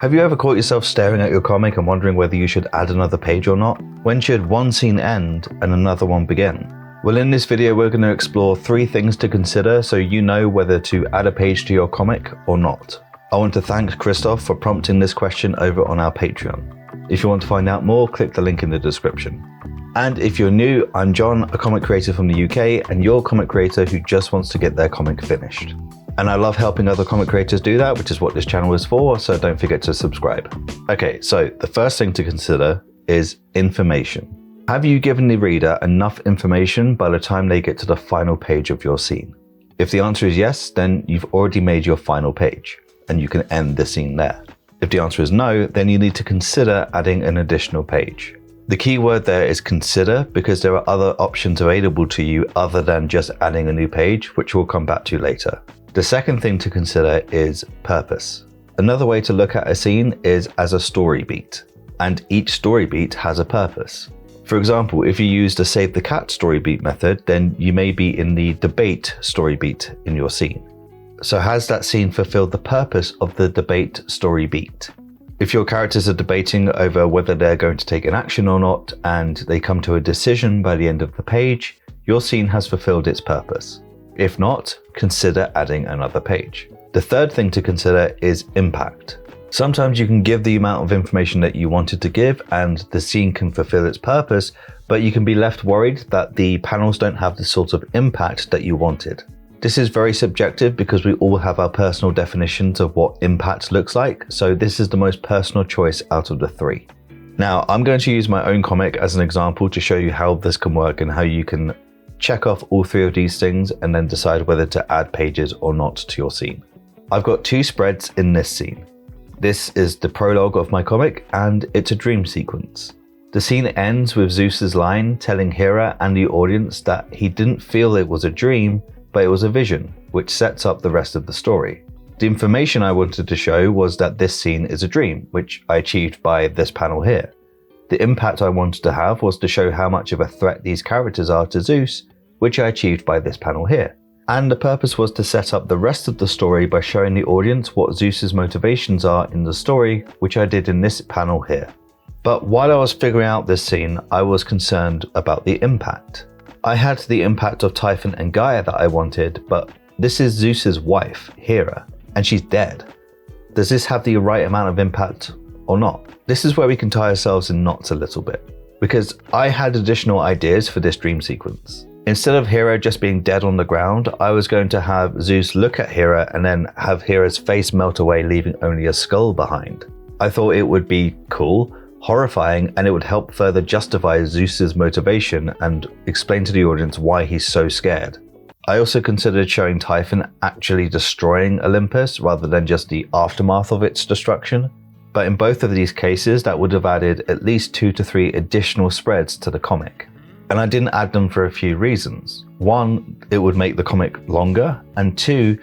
Have you ever caught yourself staring at your comic and wondering whether you should add another page or not? When should one scene end and another one begin? Well, in this video, we're going to explore 3 things to consider so you know whether to add a page to your comic or not. I want to thank Christoph for prompting this question over on our Patreon. If you want to find out more, click the link in the description. And if you're new, I'm John, a comic creator from the UK, and you're a comic creator who just wants to get their comic finished. And I love helping other comic creators do that, which is what this channel is for, so don't forget to subscribe. Okay, so the first thing to consider is information. Have you given the reader enough information by the time they get to the final page of your scene? If the answer is yes, then you've already made your final page, and you can end the scene there. If the answer is no, then you need to consider adding an additional page. The key word there is consider, because there are other options available to you other than just adding a new page, which we'll come back to later. The second thing to consider is purpose. Another way to look at a scene is as a story beat, and each story beat has a purpose. For example, if you use the Save the Cat story beat method, then you may be in the debate story beat in your scene. So has that scene fulfilled the purpose of the debate story beat? If your characters are debating over whether they're going to take an action or not, and they come to a decision by the end of the page, your scene has fulfilled its purpose. If not, consider adding another page. The third thing to consider is impact. Sometimes you can give the amount of information that you wanted to give and the scene can fulfill its purpose, but you can be left worried that the panels don't have the sort of impact that you wanted. This is very subjective because we all have our personal definitions of what impact looks like, so this is the most personal choice out of the 3. Now, I'm going to use my own comic as an example to show you how this can work and how you can check off all 3 of these things and then decide whether to add pages or not to your scene. I've got 2 spreads in this scene. This is the prologue of my comic, and it's a dream sequence. The scene ends with Zeus's line telling Hera and the audience that he didn't feel it was a dream, but it was a vision, which sets up the rest of the story. The information I wanted to show was that this scene is a dream, which I achieved by this panel here. The impact I wanted to have was to show how much of a threat these characters are to Zeus, which I achieved by this panel here. And the purpose was to set up the rest of the story by showing the audience what Zeus's motivations are in the story, which I did in this panel here. But while I was figuring out this scene, I was concerned about the impact. I had the impact of Typhon and Gaia that I wanted, but this is Zeus's wife, Hera, and she's dead. Does this have the right amount of impact or not? This is where we can tie ourselves in knots a little bit, because I had additional ideas for this dream sequence. Instead of Hera just being dead on the ground, I was going to have Zeus look at Hera and then have Hera's face melt away, leaving only a skull behind. I thought it would be cool, horrifying, and it would help further justify Zeus's motivation and explain to the audience why he's so scared. I also considered showing Typhon actually destroying Olympus rather than just the aftermath of its destruction. But in both of these cases, that would have added at least 2 to 3 additional spreads to the comic. And I didn't add them for a few reasons. 1, it would make the comic longer, and 2,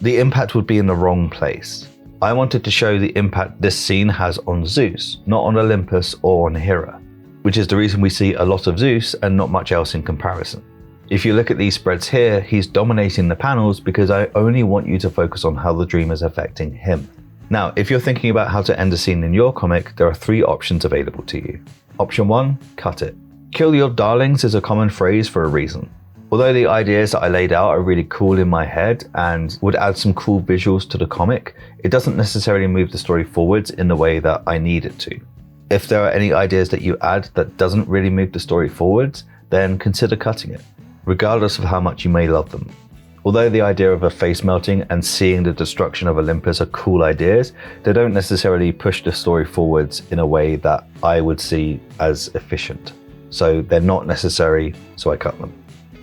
the impact would be in the wrong place. I wanted to show the impact this scene has on Zeus, not on Olympus or on Hera, which is the reason we see a lot of Zeus and not much else in comparison. If you look at these spreads here, he's dominating the panels because I only want you to focus on how the dream is affecting him. Now, if you're thinking about how to end a scene in your comic, there are 3 options available to you. Option 1, cut it. Kill your darlings is a common phrase for a reason. Although the ideas that I laid out are really cool in my head and would add some cool visuals to the comic, it doesn't necessarily move the story forwards in the way that I need it to. If there are any ideas that you add that doesn't really move the story forwards, then consider cutting it, regardless of how much you may love them. Although the idea of a face melting and seeing the destruction of Olympus are cool ideas, they don't necessarily push the story forwards in a way that I would see as efficient. So they're not necessary, so I cut them.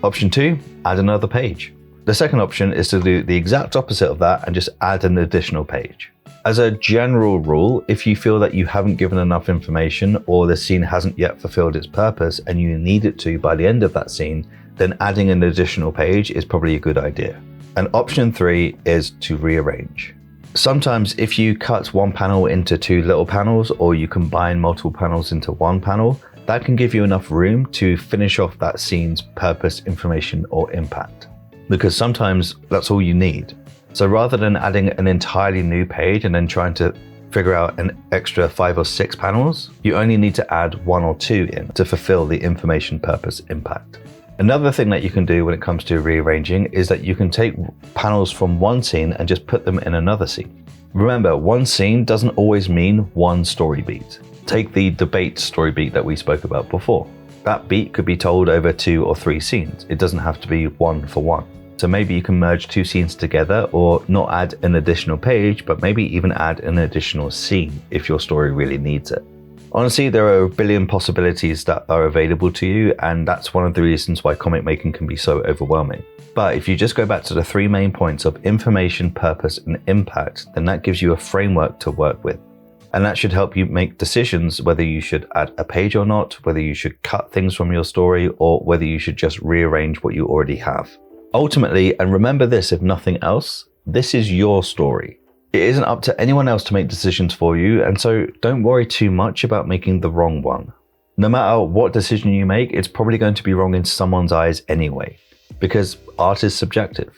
Option 2, add another page. The second option is to do the exact opposite of that and just add an additional page. As a general rule, if you feel that you haven't given enough information or the scene hasn't yet fulfilled its purpose and you need it to by the end of that scene, then adding an additional page is probably a good idea. And option 3 is to rearrange. Sometimes if you cut one panel into 2 little panels or you combine multiple panels into one panel, that can give you enough room to finish off that scene's purpose, information, or impact. Because sometimes that's all you need. So rather than adding an entirely new page and then trying to figure out an extra 5 or 6 panels, you only need to add 1 or 2 in to fulfill the information purpose impact. Another thing that you can do when it comes to rearranging is that you can take panels from one scene and just put them in another scene. Remember, one scene doesn't always mean one story beat. Take the debate story beat that we spoke about before. That beat could be told over 2 or 3 scenes. It doesn't have to be one for one. So maybe you can merge 2 scenes together, or not add an additional page, but maybe even add an additional scene if your story really needs it. Honestly, there are a billion possibilities that are available to you, and that's one of the reasons why comic making can be so overwhelming. But if you just go back to the 3 main points of information, purpose, and impact, then that gives you a framework to work with. And that should help you make decisions whether you should add a page or not, whether you should cut things from your story, or whether you should just rearrange what you already have. Ultimately, and remember this if nothing else, this is your story. It isn't up to anyone else to make decisions for you, and so don't worry too much about making the wrong one. No matter what decision you make, it's probably going to be wrong in someone's eyes anyway, because art is subjective.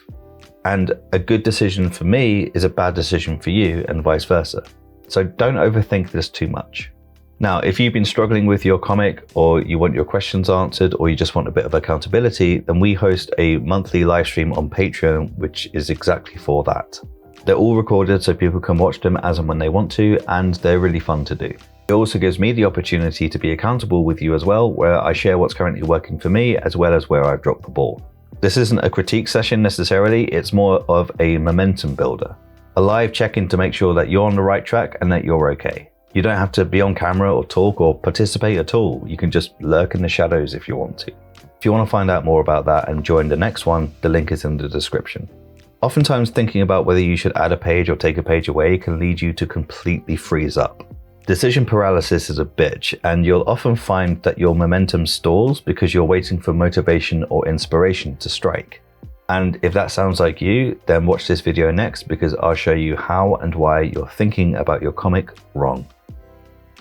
And a good decision for me is a bad decision for you, and vice versa. So don't overthink this too much. Now, if you've been struggling with your comic, or you want your questions answered, or you just want a bit of accountability, then we host a monthly live stream on Patreon, which is exactly for that. They're all recorded so people can watch them as and when they want to, and they're really fun to do. It also gives me the opportunity to be accountable with you as well, where I share what's currently working for me, as well as where I've dropped the ball. This isn't a critique session necessarily, it's more of a momentum builder. A live check-in to make sure that you're on the right track and that you're okay. You don't have to be on camera or talk or participate at all. You can just lurk in the shadows if you want to. If you want to find out more about that and join the next one, the link is in the description. Oftentimes thinking about whether you should add a page or take a page away can lead you to completely freeze up. Decision paralysis is a bitch, and you'll often find that your momentum stalls because you're waiting for motivation or inspiration to strike. And if that sounds like you, then watch this video next, because I'll show you how and why you're thinking about your comic wrong.